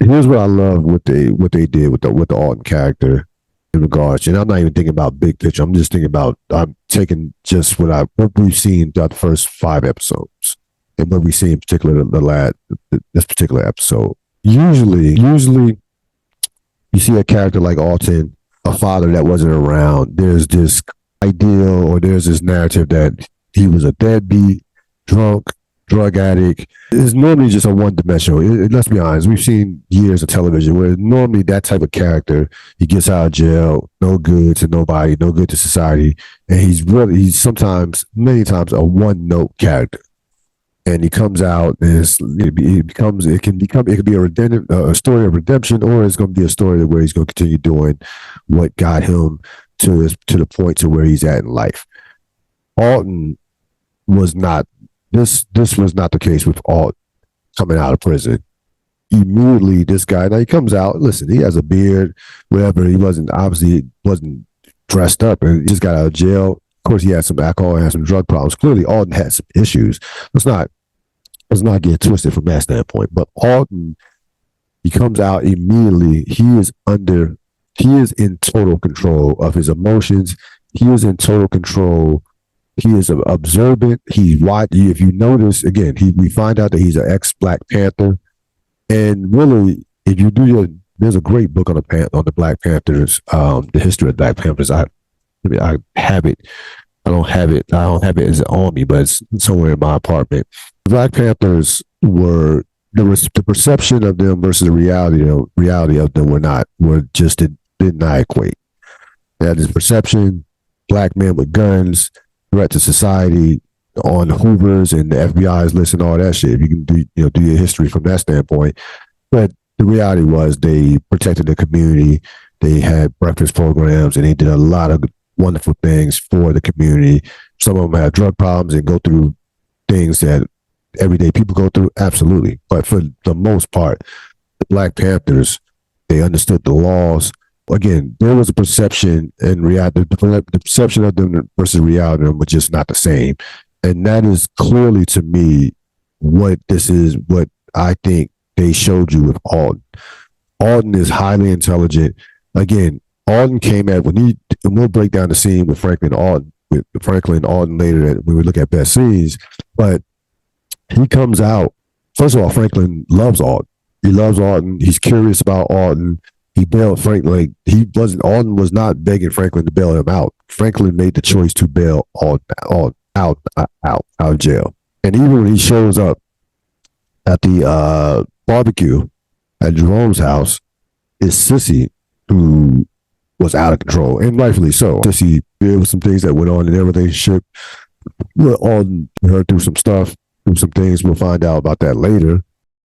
here's what I love what they did with the Alton character in regards, and I'm not even thinking about big picture. I'm just thinking about, I'm taking just what we've seen throughout the first 5 episodes, and what we see in particular this particular episode. Usually you see a character like Alton, a father that wasn't around. There's this ideal, or there's this narrative that he was a deadbeat, drunk, drug addict. It's normally just a one-dimensional. Let's be honest, we've seen years of television where normally that type of character, he gets out of jail, no good to nobody, no good to society, and he's sometimes, many times, a one-note character. And he comes out, and it can be a story of redemption, or it's going to be a story where he's going to continue doing what got him to the point to where he's at in life. Alton was not. This was not the case with Alton coming out of prison. Immediately, this guy, now he comes out, listen, he has a beard, whatever. He wasn't dressed up, and he just got out of jail. Of course, he had some alcohol and had some drug problems. Clearly, Alton had some issues. Let's not get twisted from that standpoint. But Alton, he comes out immediately. He is in total control of his emotions. He is in total control. He is observant. If you notice, again, we find out that he's an ex-Black Panther. And really, if you there's a great book on the Black Panthers, the history of Black Panthers. I have it. I don't have it as on me, but it's somewhere in my apartment. The Black Panthers the perception of them versus the reality of them did not equate. They had this perception, Black men with guns, threat to society, on Hoovers and the FBI's list and all that shit. If you can do your history from that standpoint. But the reality was they protected the community. They had breakfast programs, and they did a lot of wonderful things for the community. Some of them had drug problems and go through things that everyday people go through. Absolutely. But for the most part, the Black Panthers, they understood the laws. Again, there was a perception and reality. The perception of them versus reality of them was just not the same. And that is clearly, to me, what I think they showed you with Alton. Alton is highly intelligent. Again, Alton came at, and we'll break down the scene with Franklin Alton later when we look at best scenes, but he comes out, first of all, Franklin loves Alton. He loves Alton. He's curious about Alton. He bailed Franklin. Alton was not begging Franklin to bail him out. Franklin made the choice to bail Alton out of jail. And even when he shows up at the barbecue at Jerome's house, it's Sissy who was out of control, and rightfully so. Sissy, there was some things that went on in their relationship. Alton her through some stuff, through some things. We'll find out about that later.